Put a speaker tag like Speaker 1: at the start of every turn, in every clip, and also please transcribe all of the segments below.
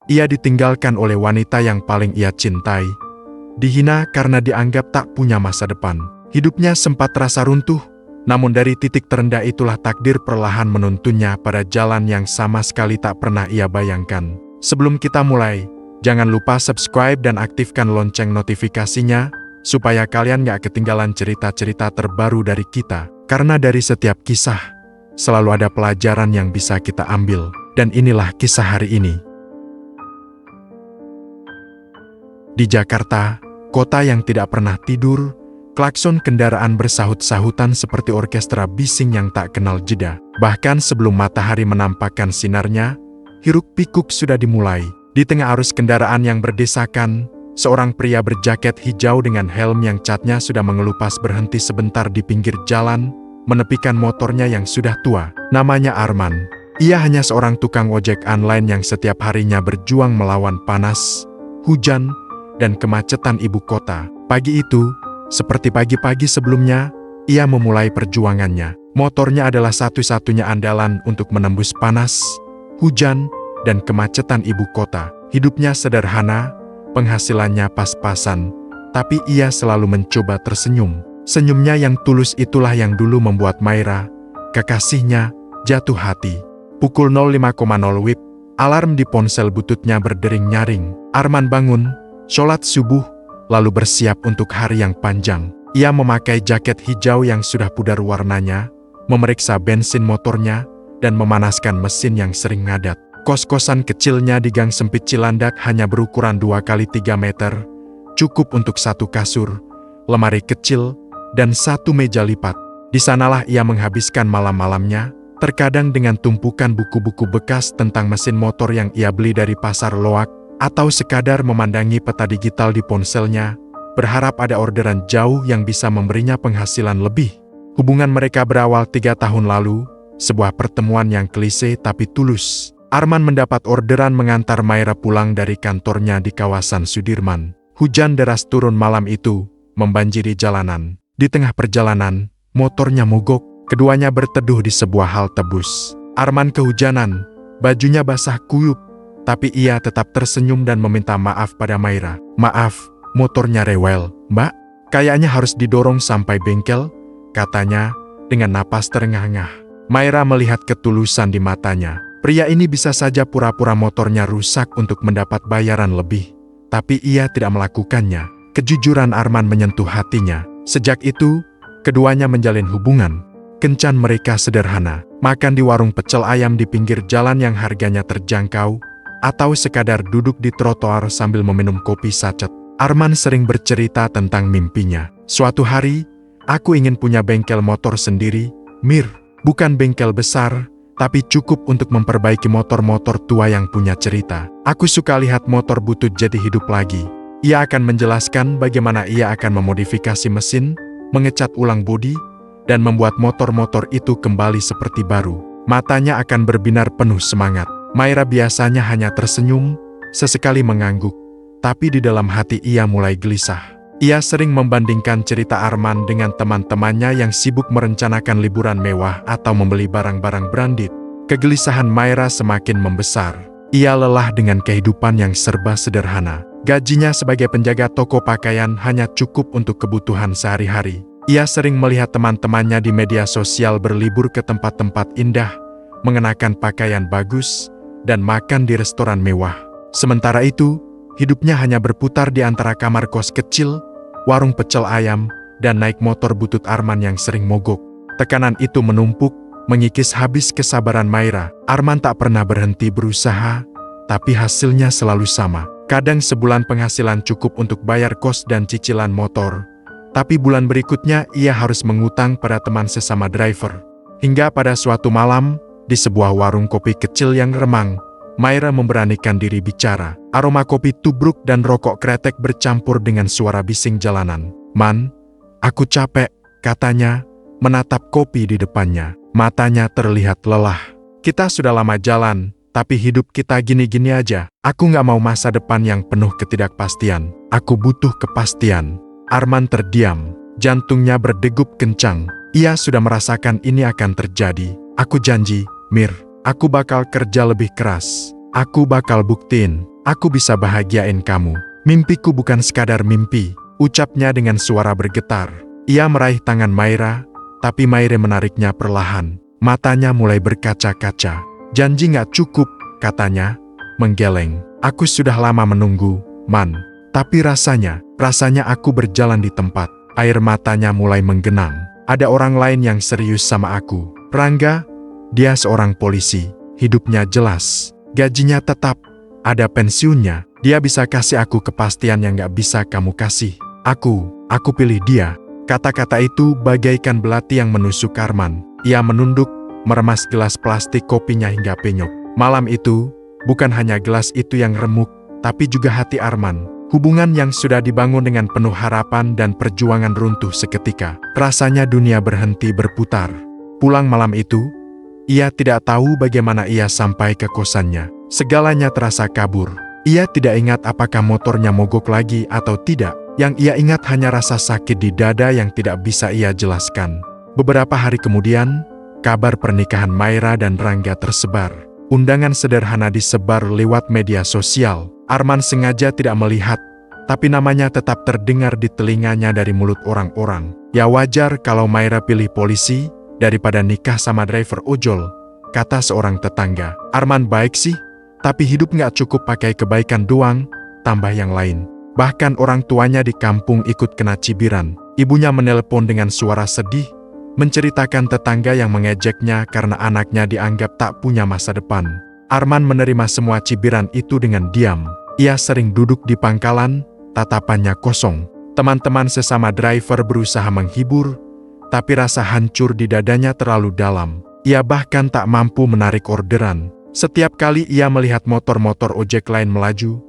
Speaker 1: Ia ditinggalkan oleh wanita yang paling ia cintai, dihina karena dianggap tak punya masa depan. Hidupnya sempat terasa runtuh, namun dari titik terendah itulah takdir perlahan menuntunnya pada jalan yang sama sekali tak pernah ia bayangkan. Sebelum kita mulai, jangan lupa subscribe dan aktifkan lonceng notifikasinya, supaya kalian gak ketinggalan cerita-cerita terbaru dari kita. Karena dari setiap kisah, selalu ada pelajaran yang bisa kita ambil. Dan inilah kisah hari ini. Di Jakarta, kota yang tidak pernah tidur, klakson kendaraan bersahut-sahutan seperti orkestra bising yang tak kenal jeda. Bahkan sebelum matahari menampakkan sinarnya, hiruk-pikuk sudah dimulai. Di tengah arus kendaraan yang berdesakan, seorang pria berjaket hijau dengan helm yang catnya sudah mengelupas berhenti sebentar di pinggir jalan, menepikan motornya yang sudah tua. Namanya Arman. Ia hanya seorang tukang ojek online yang setiap harinya berjuang melawan panas, hujan, dan kemacetan ibu kota. Pagi itu, seperti pagi-pagi sebelumnya, ia memulai perjuangannya. Motornya adalah satu-satunya andalan untuk menembus panas, hujan, dan kemacetan ibu kota. Hidupnya sederhana, penghasilannya pas-pasan, tapi ia selalu mencoba tersenyum. Senyumnya yang tulus itulah yang dulu membuat Maira, kekasihnya, jatuh hati. Pukul 05.00 WIB, alarm di ponsel bututnya berdering nyaring. Arman bangun, sholat subuh, lalu bersiap untuk hari yang panjang. Ia memakai jaket hijau yang sudah pudar warnanya, memeriksa bensin motornya, dan memanaskan mesin yang sering ngadat. Kos-kosan kecilnya di Gang Sempit Cilandak hanya berukuran 2x3 meter, cukup untuk satu kasur, lemari kecil, dan satu meja lipat. Di sanalah ia menghabiskan malam-malamnya, terkadang dengan tumpukan buku-buku bekas tentang mesin motor yang ia beli dari pasar loak, atau sekadar memandangi peta digital di ponselnya, berharap ada orderan jauh yang bisa memberinya penghasilan lebih. Hubungan mereka berawal 3 tahun lalu, sebuah pertemuan yang klise tapi tulus. Arman mendapat orderan mengantar Maira pulang dari kantornya di kawasan Sudirman. Hujan deras turun malam itu, membanjiri jalanan. Di tengah perjalanan, motornya mogok. Keduanya berteduh di sebuah halte bus. Arman kehujanan, bajunya basah kuyup, tapi ia tetap tersenyum dan meminta maaf pada Maira. "Maaf, motornya rewel, Mbak. Kayaknya harus didorong sampai bengkel," katanya dengan napas terengah-engah. Maira melihat ketulusan di matanya. Pria ini bisa saja pura-pura motornya rusak untuk mendapat bayaran lebih, tapi ia tidak melakukannya. Kejujuran Arman menyentuh hatinya. Sejak itu, keduanya menjalin hubungan. Kencan mereka sederhana, makan di warung pecel ayam di pinggir jalan yang harganya terjangkau, atau sekadar duduk di trotoar sambil meminum kopi sachet. Arman sering bercerita tentang mimpinya. "Suatu hari, aku ingin punya bengkel motor sendiri, Mir. Bukan bengkel besar, tapi cukup untuk memperbaiki motor-motor tua yang punya cerita. Aku suka lihat motor butut jadi hidup lagi." Ia akan menjelaskan bagaimana ia akan memodifikasi mesin, mengecat ulang bodi, dan membuat motor-motor itu kembali seperti baru. Matanya akan berbinar penuh semangat. Maira biasanya hanya tersenyum, sesekali mengangguk, tapi di dalam hati ia mulai gelisah. Ia sering membandingkan cerita Arman dengan teman-temannya yang sibuk merencanakan liburan mewah atau membeli barang-barang branded. Kegelisahan Maira semakin membesar. Ia lelah dengan kehidupan yang serba sederhana. Gajinya sebagai penjaga toko pakaian hanya cukup untuk kebutuhan sehari-hari. Ia sering melihat teman-temannya di media sosial berlibur ke tempat-tempat indah, mengenakan pakaian bagus, dan makan di restoran mewah. Sementara itu, hidupnya hanya berputar di antara kamar kos kecil, warung pecel ayam, dan naik motor butut Arman yang sering mogok. Tekanan itu menumpuk, mengikis habis kesabaran Maira. Arman tak pernah berhenti berusaha, tapi hasilnya selalu sama. Kadang sebulan penghasilan cukup untuk bayar kos dan cicilan motor, tapi bulan berikutnya ia harus mengutang pada teman sesama driver. Hingga pada suatu malam, di sebuah warung kopi kecil yang remang, Maira memberanikan diri bicara. Aroma kopi tubruk dan rokok kretek bercampur dengan suara bising jalanan. "Man, aku capek," katanya, menatap kopi di depannya. Matanya terlihat lelah. "Kita sudah lama jalan, tapi hidup kita gini-gini aja. Aku gak mau masa depan yang penuh ketidakpastian. Aku butuh kepastian." Arman terdiam, jantungnya berdegup kencang. Ia sudah merasakan ini akan terjadi. "Aku janji, Mir, aku bakal kerja lebih keras. Aku bakal buktiin, aku bisa bahagiain kamu. Mimpiku bukan sekadar mimpi, ucapnya dengan suara bergetar. Ia meraih tangan Maira, tapi Maira menariknya perlahan. Matanya mulai berkaca-kaca. Janji gak cukup, katanya, menggeleng. Aku sudah lama menunggu, Man. Tapi rasanya aku berjalan di tempat. Air matanya mulai menggenang. Ada orang lain yang serius sama aku. Rangga, dia seorang polisi. Hidupnya jelas. Gajinya tetap. Ada pensiunnya. Dia bisa kasih aku kepastian yang gak bisa kamu kasih. Aku pilih dia. Kata-kata itu bagaikan belati yang menusuk Arman. Ia menunduk, meremas gelas plastik kopinya hingga penyok. Malam itu, bukan hanya gelas itu yang remuk, tapi juga hati Arman. Hubungan yang sudah dibangun dengan penuh harapan dan perjuangan runtuh seketika. Rasanya dunia berhenti berputar. Pulang malam itu, ia tidak tahu bagaimana ia sampai ke kosannya. Segalanya terasa kabur. Ia tidak ingat apakah motornya mogok lagi atau tidak. Yang ia ingat hanya rasa sakit di dada yang tidak bisa ia jelaskan. Beberapa hari kemudian, kabar pernikahan Maira dan Rangga tersebar. Undangan sederhana disebar lewat media sosial. Arman sengaja tidak melihat, tapi namanya tetap terdengar di telinganya dari mulut orang-orang. Ya wajar kalau Maira pilih polisi, daripada nikah sama driver ojol, kata seorang tetangga. Arman baik sih, tapi hidup nggak cukup pakai kebaikan doang, tambah yang lain. Bahkan orang tuanya di kampung ikut kena cibiran. Ibunya menelpon dengan suara sedih, menceritakan tetangga yang mengejeknya karena anaknya dianggap tak punya masa depan. Arman menerima semua cibiran itu dengan diam. Ia sering duduk di pangkalan, tatapannya kosong. Teman-teman sesama driver berusaha menghibur, tapi rasa hancur di dadanya terlalu dalam. Ia bahkan tak mampu menarik orderan. Setiap kali ia melihat motor-motor ojek lain melaju,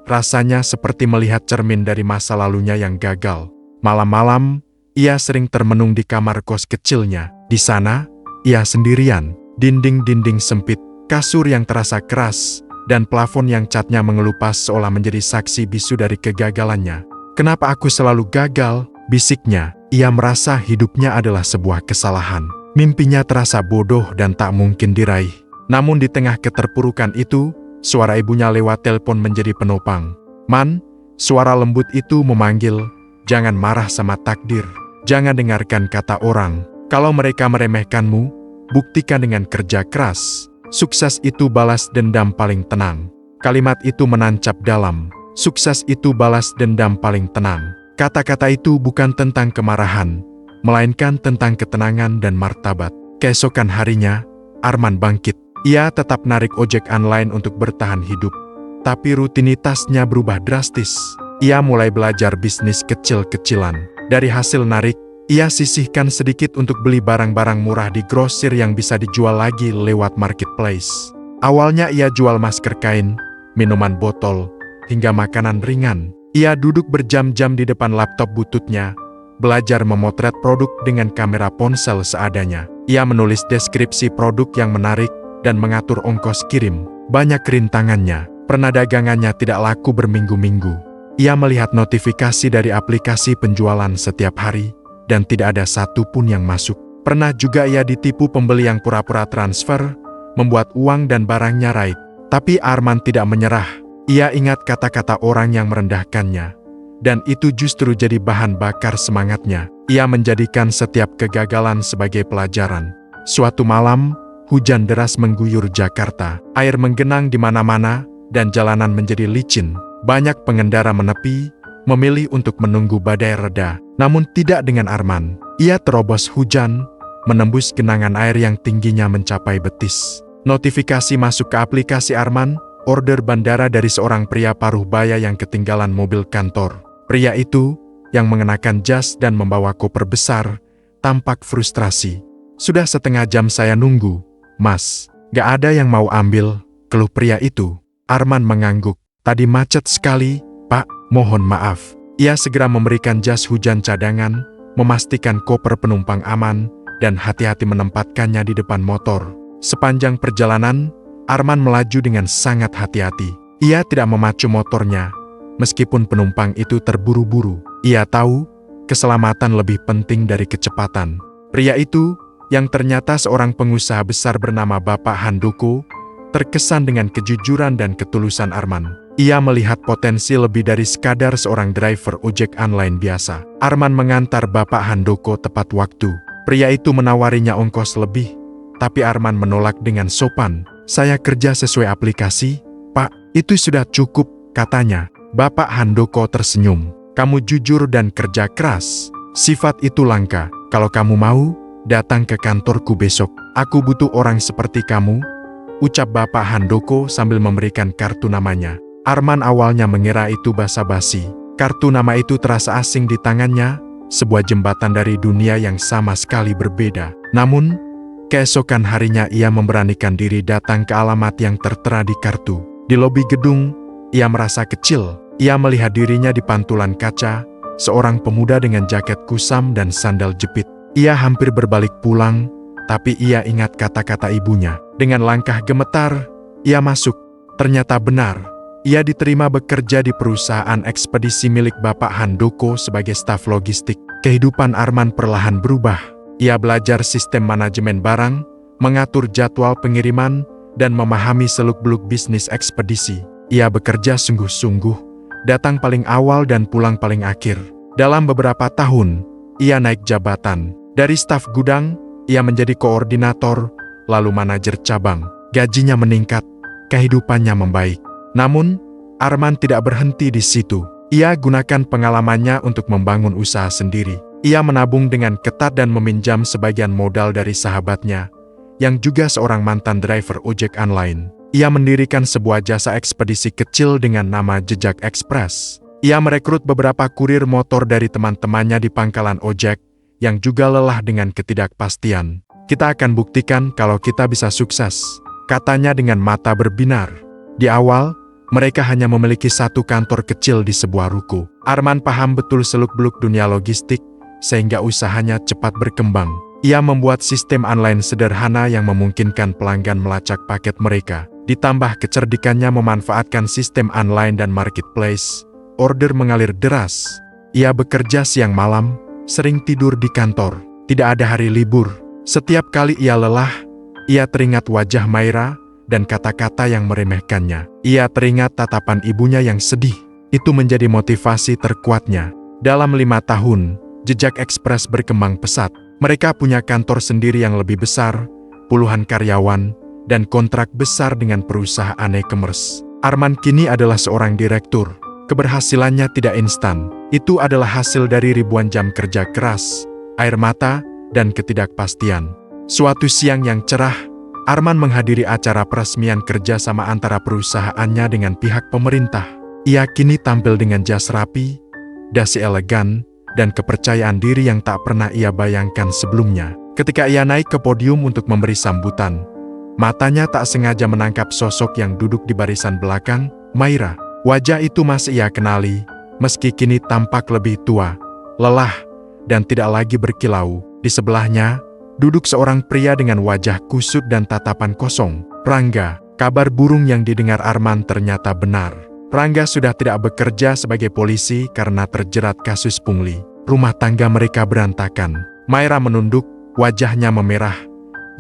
Speaker 1: rasanya seperti melihat cermin dari masa lalunya yang gagal. Malam-malam, ia sering termenung di kamar kos kecilnya. Di sana, ia sendirian. Dinding-dinding sempit, kasur yang terasa keras, dan plafon yang catnya mengelupas seolah menjadi saksi bisu dari kegagalannya. Kenapa aku selalu gagal? Bisiknya. Ia merasa hidupnya adalah sebuah kesalahan. Mimpinya terasa bodoh dan tak mungkin diraih. Namun di tengah keterpurukan itu, suara ibunya lewat telepon menjadi penopang. Man, suara lembut itu memanggil, jangan marah sama takdir. Jangan dengarkan kata orang. Kalau mereka meremehkanmu, buktikan dengan kerja keras. Sukses itu balas dendam paling tenang. Kalimat itu menancap dalam. Sukses itu balas dendam paling tenang. Kata-kata itu bukan tentang kemarahan, melainkan tentang ketenangan dan martabat. Keesokan harinya, Arman bangkit. Ia tetap narik ojek online untuk bertahan hidup. Tapi rutinitasnya berubah drastis. Ia mulai belajar bisnis kecil-kecilan. Dari hasil narik, ia sisihkan sedikit untuk beli barang-barang murah di grosir yang bisa dijual lagi lewat marketplace. Awalnya ia jual masker kain, minuman botol, hingga makanan ringan. Ia duduk berjam-jam di depan laptop bututnya, belajar memotret produk dengan kamera ponsel seadanya. Ia menulis deskripsi produk yang menarik, dan mengatur ongkos kirim. Banyak rintangannya, pernah dagangannya tidak laku berminggu-minggu. Ia melihat notifikasi dari aplikasi penjualan setiap hari, dan tidak ada satu pun yang masuk. Pernah juga ia ditipu pembeli yang pura-pura transfer, membuat uang dan barangnya raib. Tapi Arman tidak menyerah. Ia ingat kata-kata orang yang merendahkannya, dan itu justru jadi bahan bakar semangatnya. Ia menjadikan setiap kegagalan sebagai pelajaran. Suatu malam, hujan deras mengguyur Jakarta. Air menggenang di mana-mana, dan jalanan menjadi licin. Banyak pengendara menepi, memilih untuk menunggu badai reda. Namun tidak dengan Arman. Ia terobos hujan, menembus genangan air yang tingginya mencapai betis. Notifikasi masuk ke aplikasi Arman, order bandara dari seorang pria paruh baya yang ketinggalan mobil kantor. Pria itu, yang mengenakan jas dan membawa koper besar, tampak frustrasi. Sudah setengah jam saya nunggu, Mas. Gak ada yang mau ambil, keluh pria itu. Arman mengangguk. Tadi macet sekali, Pak, mohon maaf. Ia segera memberikan jas hujan cadangan, memastikan koper penumpang aman, dan hati-hati menempatkannya di depan motor. Sepanjang perjalanan, Arman melaju dengan sangat hati-hati. Ia tidak memacu motornya, meskipun penumpang itu terburu-buru. Ia tahu, keselamatan lebih penting dari kecepatan. Pria itu, yang ternyata seorang pengusaha besar bernama Bapak Handoko, terkesan dengan kejujuran dan ketulusan Arman. Ia melihat potensi lebih dari sekadar seorang driver ojek online biasa. Arman mengantar Bapak Handoko tepat waktu. Pria itu menawarinya ongkos lebih, tapi Arman menolak dengan sopan. "Saya kerja sesuai aplikasi, Pak." "Itu sudah cukup," katanya. Bapak Handoko tersenyum. "Kamu jujur dan kerja keras. Sifat itu langka. Kalau kamu mau, datang ke kantorku besok. Aku butuh orang seperti kamu," ucap Bapak Handoko sambil memberikan kartu namanya. Arman awalnya mengira itu basa-basi. Kartu nama itu terasa asing di tangannya, sebuah jembatan dari dunia yang sama sekali berbeda. Namun, keesokan harinya ia memberanikan diri datang ke alamat yang tertera di kartu. Di lobi gedung, ia merasa kecil. Ia melihat dirinya di pantulan kaca, seorang pemuda dengan jaket kusam dan sandal jepit. Ia hampir berbalik pulang, tapi ia ingat kata-kata ibunya. Dengan langkah gemetar, ia masuk. Ternyata benar, ia diterima bekerja di perusahaan ekspedisi milik Bapak Handoko sebagai staf logistik. Kehidupan Arman perlahan berubah. Ia belajar sistem manajemen barang, mengatur jadwal pengiriman, dan memahami seluk-beluk bisnis ekspedisi. Ia bekerja sungguh-sungguh, datang paling awal dan pulang paling akhir. Dalam beberapa tahun, ia naik jabatan. Dari staf gudang, ia menjadi koordinator, lalu manajer cabang. Gajinya meningkat, kehidupannya membaik. Namun, Arman tidak berhenti di situ. Ia gunakan pengalamannya untuk membangun usaha sendiri. Ia menabung dengan ketat dan meminjam sebagian modal dari sahabatnya, yang juga seorang mantan driver ojek online. Ia mendirikan sebuah jasa ekspedisi kecil dengan nama Jejak Express. Ia merekrut beberapa kurir motor dari teman-temannya di pangkalan ojek, yang juga lelah dengan ketidakpastian. "Kita akan buktikan kalau kita bisa sukses," katanya dengan mata berbinar. Di awal, mereka hanya memiliki satu kantor kecil di sebuah ruko. Arman paham betul seluk-beluk dunia logistik, sehingga usahanya cepat berkembang. Ia membuat sistem online sederhana yang memungkinkan pelanggan melacak paket mereka. Ditambah kecerdikannya memanfaatkan sistem online dan marketplace, order mengalir deras. Ia bekerja siang malam, sering tidur di kantor. Tidak ada hari libur. Setiap kali ia lelah, ia teringat wajah Maira dan kata-kata yang meremehkannya. Ia teringat tatapan ibunya yang sedih. Itu menjadi motivasi terkuatnya. Dalam 5 tahun, Jejak Express berkembang pesat. Mereka punya kantor sendiri yang lebih besar, puluhan karyawan, dan kontrak besar dengan perusahaan e-commerce. Arman kini adalah seorang direktur. Keberhasilannya tidak instan. Itu adalah hasil dari ribuan jam kerja keras, air mata, dan ketidakpastian. Suatu siang yang cerah, Arman menghadiri acara peresmian kerjasama antara perusahaannya dengan pihak pemerintah. Ia kini tampil dengan jas rapi, dasi elegan, dan kepercayaan diri yang tak pernah ia bayangkan sebelumnya. Ketika ia naik ke podium untuk memberi sambutan, matanya tak sengaja menangkap sosok yang duduk di barisan belakang, Maira. Wajah itu masih ia kenali, meski kini tampak lebih tua, lelah, dan tidak lagi berkilau. Di sebelahnya, duduk seorang pria dengan wajah kusut dan tatapan kosong. Rangga. Kabar burung yang didengar Arman ternyata benar. Rangga sudah tidak bekerja sebagai polisi karena terjerat kasus pungli. Rumah tangga mereka berantakan. Maira menunduk, wajahnya memerah.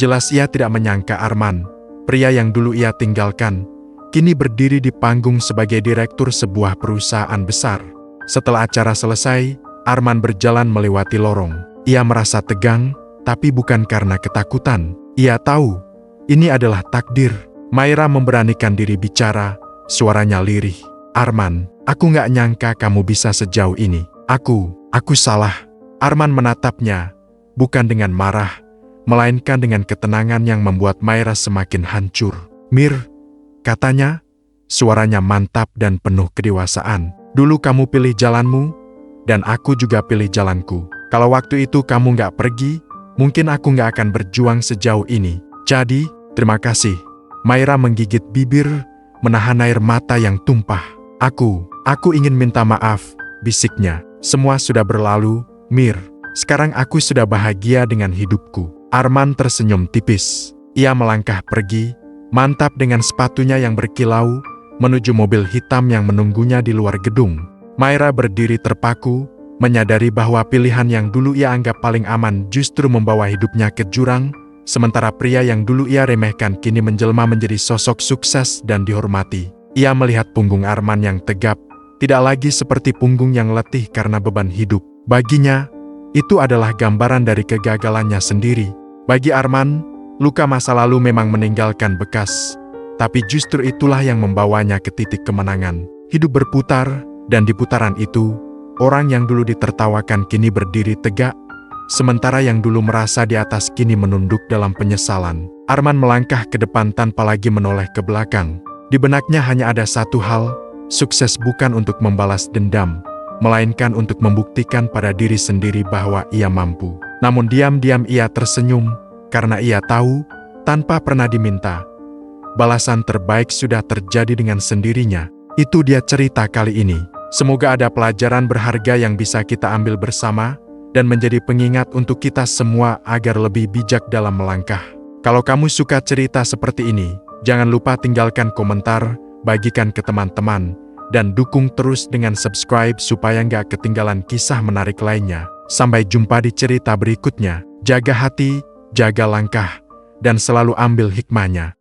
Speaker 1: Jelas ia tidak menyangka Arman, pria yang dulu ia tinggalkan, kini berdiri di panggung sebagai direktur sebuah perusahaan besar. Setelah acara selesai, Arman berjalan melewati lorong. Ia merasa tegang, tapi bukan karena ketakutan. Ia tahu, ini adalah takdir. Maira memberanikan diri bicara, suaranya lirih. "Arman, aku nggak nyangka kamu bisa sejauh ini. Aku salah." Arman menatapnya, bukan dengan marah, melainkan dengan ketenangan yang membuat Maira semakin hancur. "Mir," katanya, suaranya mantap dan penuh kedewasaan. "Dulu kamu pilih jalanmu, dan aku juga pilih jalanku. Kalau waktu itu kamu nggak pergi, mungkin aku nggak akan berjuang sejauh ini. Jadi, terima kasih." Maira menggigit bibir, menahan air mata yang tumpah. Aku ingin minta maaf," bisiknya. "Semua sudah berlalu, Mir. Sekarang aku sudah bahagia dengan hidupku." Arman tersenyum tipis. Ia melangkah pergi, mantap dengan sepatunya yang berkilau, menuju mobil hitam yang menunggunya di luar gedung. Maira berdiri terpaku, menyadari bahwa pilihan yang dulu ia anggap paling aman justru membawa hidupnya ke jurang, Sementara pria yang dulu ia remehkan kini menjelma menjadi sosok sukses dan dihormati. Ia melihat punggung Arman yang tegap, tidak lagi seperti punggung yang letih karena beban hidup. Baginya, itu adalah gambaran dari kegagalannya sendiri. Bagi Arman, luka masa lalu memang meninggalkan bekas, tapi justru itulah yang membawanya ke titik kemenangan. Hidup berputar, dan di putaran itu, orang yang dulu ditertawakan kini berdiri tegak, sementara yang dulu merasa di atas kini menunduk dalam penyesalan. Arman melangkah ke depan tanpa lagi menoleh ke belakang. Di benaknya hanya ada satu hal, sukses bukan untuk membalas dendam, melainkan untuk membuktikan pada diri sendiri bahwa ia mampu. Namun diam-diam ia tersenyum, karena ia tahu, tanpa pernah diminta, balasan terbaik sudah terjadi dengan sendirinya. Itu dia cerita kali ini. Semoga ada pelajaran berharga yang bisa kita ambil bersama, dan menjadi pengingat untuk kita semua agar lebih bijak dalam melangkah. Kalau kamu suka cerita seperti ini, jangan lupa tinggalkan komentar, bagikan ke teman-teman, dan dukung terus dengan subscribe supaya nggak ketinggalan kisah menarik lainnya. Sampai jumpa di cerita berikutnya. Jaga hati, jaga langkah, dan selalu ambil hikmahnya.